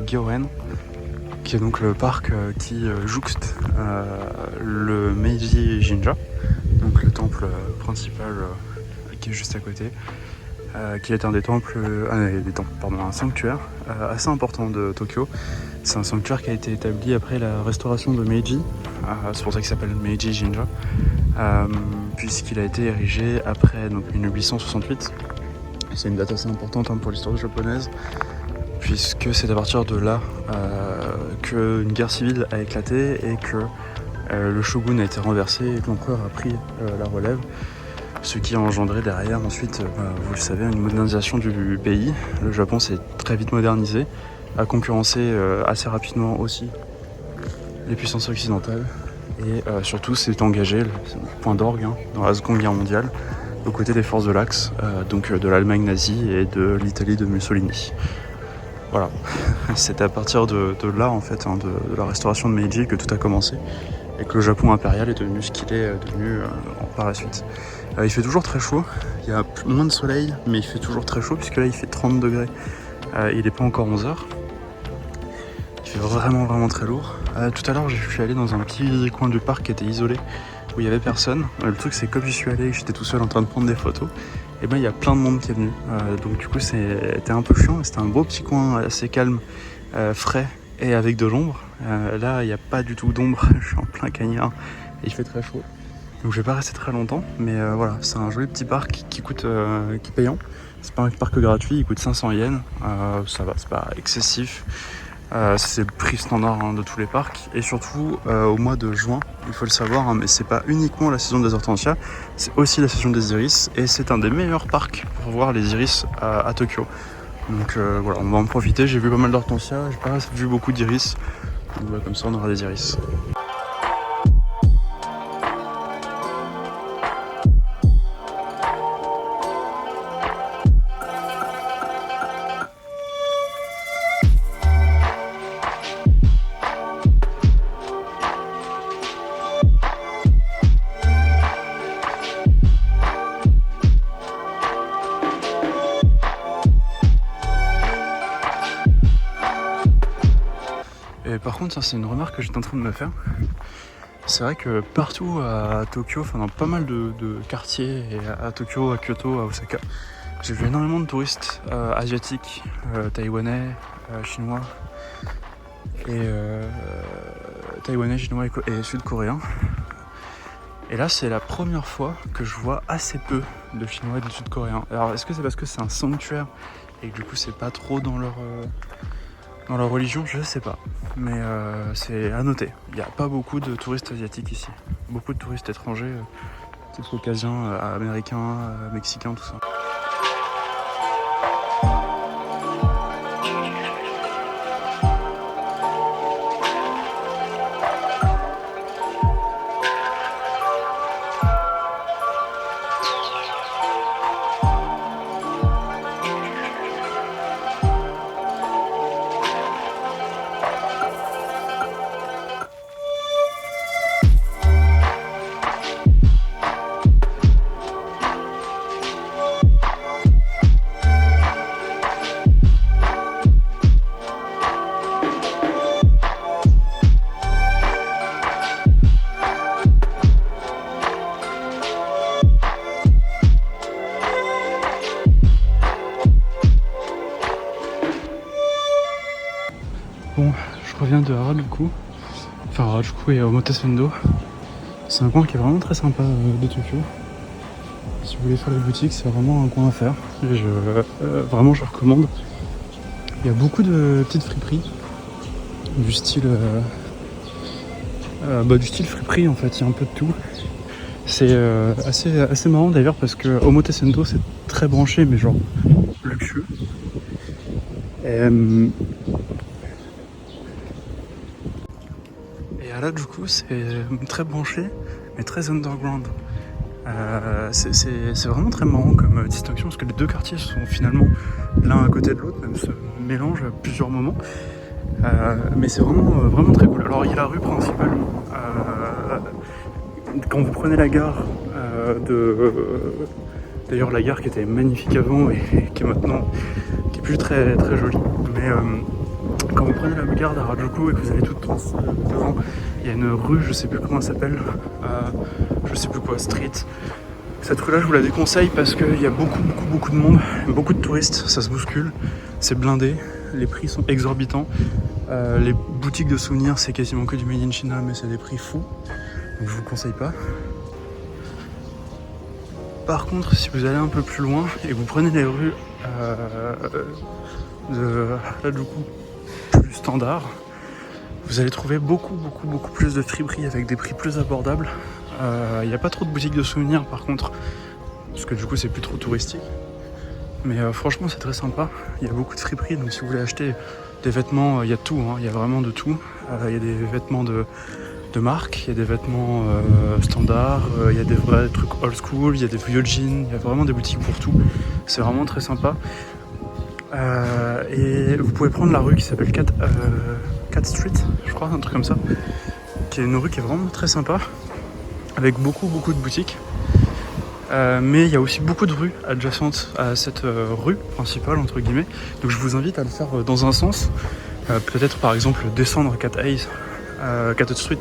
Gyoen, qui est donc le parc qui jouxte le Meiji Jinja, donc le temple principal qui est juste à côté, qui est un des temples, un sanctuaire assez important de Tokyo. C'est un sanctuaire qui a été établi après la restauration de Meiji, c'est pour ça qu'il s'appelle Meiji Jinja, puisqu'il a été érigé après donc, 1868. C'est une date assez importante pour l'histoire japonaise, puisque c'est à partir de là qu'une guerre civile a éclaté et que le shogun a été renversé et que l'empereur a pris la relève, ce qui a engendré derrière ensuite, vous le savez, une modernisation du pays. Le Japon s'est très vite modernisé, a concurrencé assez rapidement aussi les puissances occidentales et surtout s'est engagé, point d'orgue, dans la Seconde Guerre mondiale, aux côtés des forces de l'Axe, donc de l'Allemagne nazie et de l'Italie de Mussolini. Voilà, c'est à partir de là en fait, de la restauration de Meiji que tout a commencé et que le Japon impérial est devenu ce qu'il est devenu par la suite. Il fait toujours très chaud, il y a moins de soleil, mais il fait toujours très chaud puisque là il fait 30 degrés. Il n'est pas encore 11h. Il fait vraiment très lourd. Tout à l'heure je suis allé dans un petit coin du parc qui était isolé, où il n'y avait personne. Le truc c'est que comme j'y suis allé et que j'étais tout seul en train de prendre des photos, et ben il y a plein de monde qui est venu. Donc du coup c'était un peu chiant, c'était un beau petit coin assez calme, frais et avec de l'ombre. Là il n'y a pas du tout d'ombre, je suis en plein cagnard et il fait très chaud. Donc je vais pas rester très longtemps, mais voilà, c'est un joli petit parc qui est payant. C'est pas un parc gratuit, il coûte 500 yens, ça va, c'est pas excessif. C'est le prix standard de tous les parcs, et surtout au mois de juin, il faut le savoir, mais c'est pas uniquement la saison des hortensias, c'est aussi la saison des iris, et c'est un des meilleurs parcs pour voir les iris à Tokyo. Donc voilà, on va en profiter. J'ai vu pas mal d'hortensias, j'ai pas vu beaucoup d'iris, donc voilà, comme ça on aura des iris. Et par contre, ça c'est une remarque que j'étais en train de me faire. C'est vrai que partout à Tokyo, enfin dans pas mal de quartiers, et à Tokyo, à Kyoto, à Osaka, j'ai vu énormément de touristes asiatiques, taïwanais, chinois et sud-coréens. Et là, c'est la première fois que je vois assez peu de chinois et de sud-coréens. Alors, est-ce que c'est parce que c'est un sanctuaire et que du coup c'est pas trop dans leur religion, je sais pas, mais c'est à noter. Il n'y a pas beaucoup de touristes asiatiques ici. Beaucoup de touristes étrangers, type caucasiens, américains, mexicains, tout ça. Bon, je reviens de Harajuku, enfin Harajuku et Omotesando. C'est un coin qui est vraiment très sympa de Tokyo. Si vous voulez faire les boutiques, c'est vraiment un coin à faire. Et vraiment, je recommande. Il y a beaucoup de petites friperies, du style friperie en fait. Il y a un peu de tout. C'est assez marrant d'ailleurs parce que Omotesando c'est très branché, mais genre luxueux. Et Harajuku c'est très branché, mais très underground. C'est vraiment très marrant comme distinction parce que les deux quartiers sont finalement l'un à côté de l'autre, même se mélangent à plusieurs moments. Mais c'est vraiment très cool. Alors il y a la rue principale. Quand vous prenez la gare d'ailleurs la gare qui était magnifique avant et qui est maintenant qui est plus très jolie. Mais quand vous prenez la gare d'Harajuku et que vous allez tout devant, il y a une rue, je sais plus comment elle s'appelle, je sais plus quoi, street. Cette rue là je vous la déconseille parce qu'il y a beaucoup de monde, beaucoup de touristes, ça se bouscule, c'est blindé, les prix sont exorbitants. Les boutiques de souvenirs c'est quasiment que du made in China mais c'est des prix fous, donc je vous conseille pas. Par contre si vous allez un peu plus loin et que vous prenez les rues de Harajuku plus standard, vous allez trouver beaucoup plus de friperies avec des prix plus abordables. Il n'y a pas trop de boutiques de souvenirs par contre, parce que du coup c'est plus trop touristique. Mais franchement c'est très sympa, il y a beaucoup de friperies, donc si vous voulez acheter des vêtements, il y a tout, il y a vraiment de tout. Il y a des vêtements de marque, il y a des vêtements standards, il y a des vrais trucs old school, il y a des vieux jeans, il y a vraiment des boutiques pour tout. C'est vraiment très sympa. Et vous pouvez prendre la rue qui s'appelle Cat Street, je crois, un truc comme ça, qui est une rue qui est vraiment très sympa, avec beaucoup de boutiques. Mais il y a aussi beaucoup de rues adjacentes à cette rue principale, entre guillemets. Donc je vous invite à le faire dans un sens. Peut-être par exemple descendre Cat Street,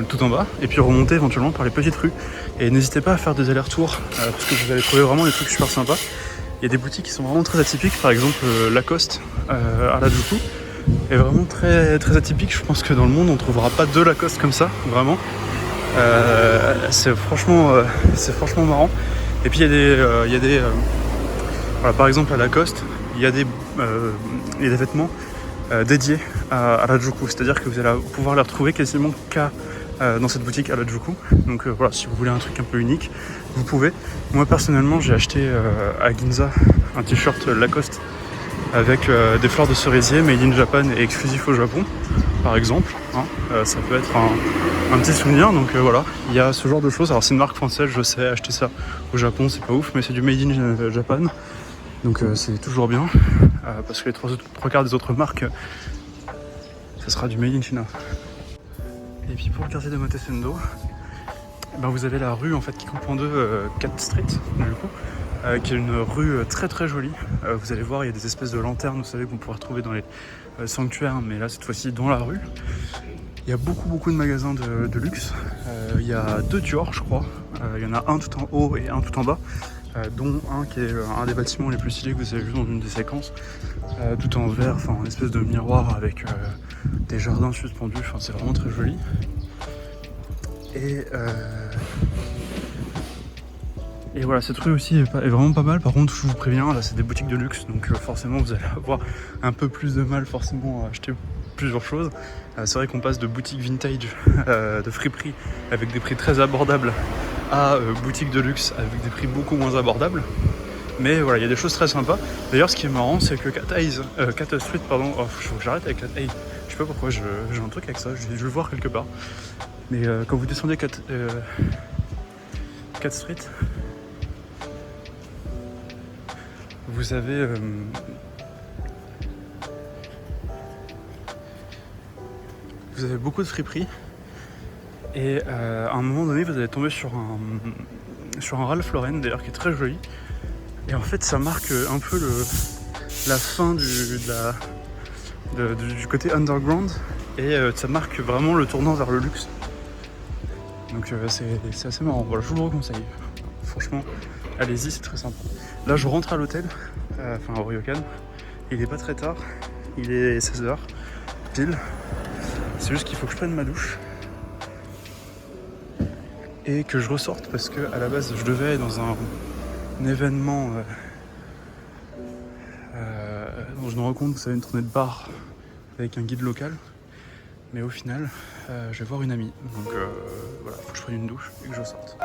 tout en bas, et puis remonter éventuellement par les petites rues. Et n'hésitez pas à faire des allers-retours, parce que vous allez trouver vraiment des trucs super sympas. Il y a des boutiques qui sont vraiment très atypiques, par exemple Lacoste à Harajuku est vraiment très atypique. Je pense que dans le monde on ne trouvera pas deux Lacoste comme ça, vraiment. C'est franchement marrant. Et puis il y a des voilà, par exemple à Lacoste, il y a des vêtements dédiés à Harajuku, c'est-à-dire que vous allez pouvoir les retrouver quasiment qu'à dans cette boutique à Harajuku. Donc voilà, si vous voulez un truc un peu unique, vous pouvez. Moi personnellement j'ai acheté à Ginza un t-shirt Lacoste avec des fleurs de cerisier made in Japan et exclusif au Japon par exemple, ça peut être un petit souvenir, donc voilà, il y a ce genre de choses. Alors c'est une marque française, je sais, acheter ça au Japon c'est pas ouf, mais c'est du made in Japan, donc c'est toujours bien, parce que les trois quarts des autres marques ça sera du made in China. Et puis pour le quartier de Motesendo, ben vous avez la rue en fait qui coupe en deux Cat Street, du coup, qui est une rue très jolie. Vous allez voir, il y a des espèces de lanternes, vous savez, qu'on pourra retrouver dans les sanctuaires, mais là cette fois-ci dans la rue. Il y a beaucoup de magasins de luxe. Il y a 2 Dior, je crois. Il y en a un tout en haut et un tout en bas, dont un qui est un des bâtiments les plus stylés que vous avez vu dans une des séquences, tout en verre, enfin en espèce de miroir avec des jardins suspendus. Enfin, c'est vraiment très joli. Et voilà, cette rue aussi est vraiment pas mal. Par contre, je vous préviens, là c'est des boutiques de luxe, donc forcément vous allez avoir un peu plus de mal forcément à acheter plusieurs choses. C'est vrai qu'on passe de boutiques vintage, de friperie avec des prix très abordables, à boutiques de luxe avec des prix beaucoup moins abordables. Mais voilà, il y a des choses très sympas. D'ailleurs, ce qui est marrant, c'est que Cat Street, pardon, faut que j'arrête avec Cat Eye. Je sais pas pourquoi j'ai un truc avec ça, je vais le voir quelque part. Mais quand vous descendez Cat Street, vous avez beaucoup de friperies et à un moment donné vous allez tomber sur un Ralph Lauren d'ailleurs qui est très joli, et en fait ça marque un peu la fin du côté underground, et ça marque vraiment le tournant vers le luxe, donc c'est assez marrant. Voilà, je vous le conseille, franchement allez-y, c'est très sympa. Là je rentre à l'hôtel, au Ryokan, il est pas très tard, il est 16h pile. C'est juste qu'il faut que je prenne ma douche et que je ressorte, parce que à la base je devais être dans un événement dont je me rends compte que ça va une tournée de bar avec un guide local, mais au final je vais voir une amie, donc voilà, faut que je prenne une douche et que je sorte.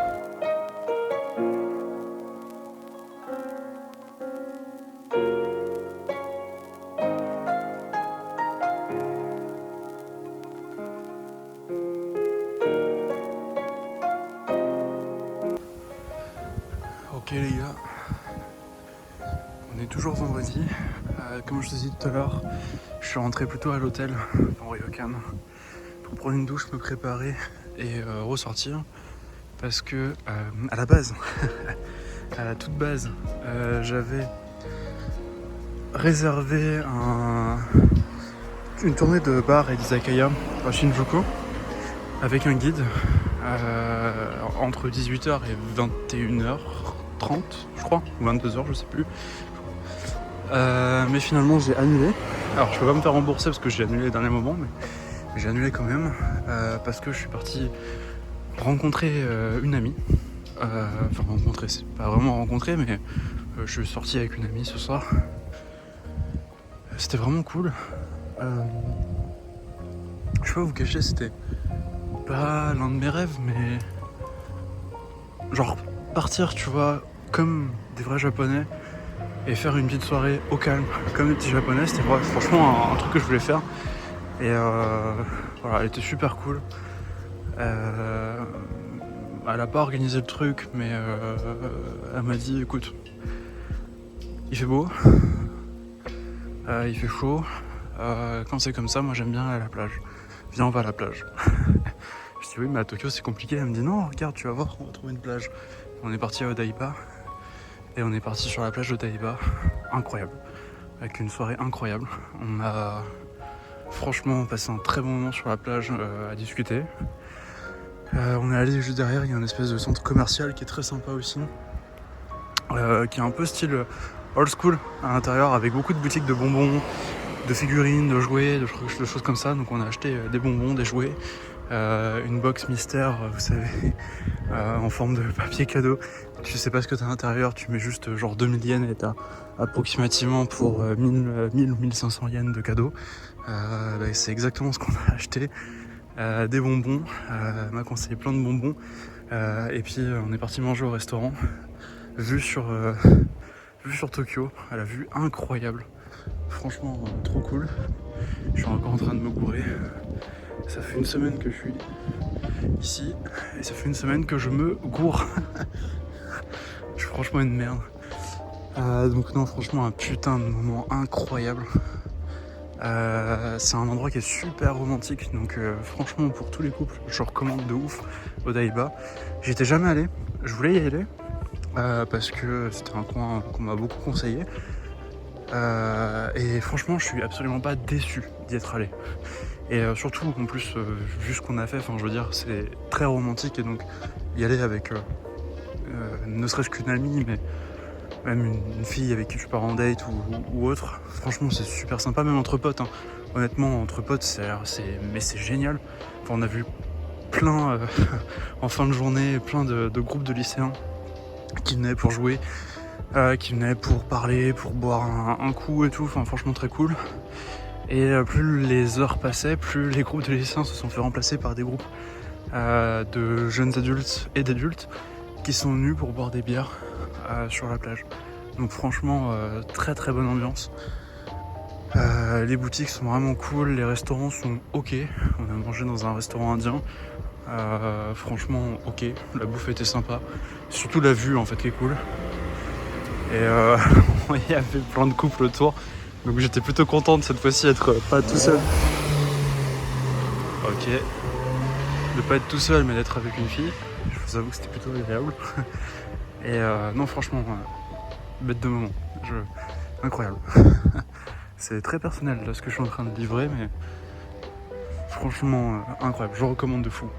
Ok les gars, on est toujours vendredi. Comme je vous ai dit tout à l'heure, je suis rentré plutôt à l'hôtel en Ryokan pour prendre une douche, me préparer et ressortir, parce que à la base, à la toute base, j'avais réservé une tournée de bar et d'izakaya à Shinjuku avec un guide entre 18h et 21h30 je crois, ou 22h je sais plus. Mais finalement j'ai annulé. Alors je peux pas me faire rembourser parce que j'ai annulé les derniers moments, mais j'ai annulé quand même parce que je suis parti rencontrer une amie. Enfin rencontrer, c'est pas vraiment rencontrer, mais je suis sorti avec une amie ce soir. C'était vraiment cool. Je vais pas vous cacher, c'était pas l'un de mes rêves, mais genre partir, tu vois, comme des vrais japonais et faire une petite soirée au calme, comme des petits japonais, c'était franchement un truc que je voulais faire. Et voilà, elle était super cool. Elle a pas organisé le truc, mais elle m'a dit écoute, il fait beau, il fait chaud, quand c'est comme ça, moi j'aime bien aller à la plage. Viens, on va à la plage. Je dis oui, mais à Tokyo c'est compliqué. Elle me dit non, regarde, tu vas voir, on va trouver une plage. On est parti à Odaiba et on est parti sur la plage d'Odaiba. Incroyable, avec une soirée incroyable. On a franchement passé un très bon moment sur la plage à discuter. On est allé juste derrière, il y a une espèce de centre commercial qui est très sympa aussi, qui est un peu style old school à l'intérieur, avec beaucoup de boutiques de bonbons, de figurines, de jouets, de choses comme ça. Donc on a acheté des bonbons, des jouets, une box mystère, vous savez, en forme de papier cadeau. Tu sais pas ce que t'as à l'intérieur, tu mets juste genre 2000 yens et t'as approximativement pour 1000 ou 1500 yens de cadeau. C'est exactement ce qu'on a acheté. Des bonbons, elle m'a conseillé plein de bonbons, et puis on est parti manger au restaurant, vue sur Tokyo, à la vue incroyable, franchement trop cool. Je suis encore en train de me gourer, ça fait une semaine que je suis ici, et ça fait une semaine que je me gourre. Je suis franchement une merde. Donc non, franchement un putain de moment incroyable. C'est un endroit qui est super romantique, donc franchement pour tous les couples je recommande de ouf Odaiba. J'étais jamais allé, je voulais y aller parce que c'était un coin qu'on m'a beaucoup conseillé, et franchement je suis absolument pas déçu d'y être allé. Et surtout en plus vu ce qu'on a fait, enfin je veux dire c'est très romantique, et donc y aller avec ne serait-ce qu'une amie, mais même une fille avec qui je pars en date ou autre, franchement c'est super sympa, même entre potes, hein. Honnêtement entre potes c'est génial. Enfin, on a vu plein en fin de journée, plein de groupes de lycéens qui venaient pour jouer, qui venaient pour parler, pour boire un coup et tout, enfin franchement très cool. Et plus les heures passaient, plus les groupes de lycéens se sont fait remplacer par des groupes de jeunes adultes et d'adultes qui sont venus pour boire des bières sur la plage. Donc franchement très très bonne ambiance. Les boutiques sont vraiment cool, les restaurants sont ok. On a mangé dans un restaurant indien, franchement ok, la bouffe était sympa, surtout la vue en fait qui est cool. Et il y avait plein de couples autour, donc j'étais plutôt content de cette fois-ci être pas tout seul. Ok, de pas être tout seul mais d'être avec une fille, je vous avoue que c'était plutôt agréable. Et non franchement, bête de moment, incroyable. C'est très personnel là ce que je suis en train de livrer, mais franchement incroyable, je recommande de fou.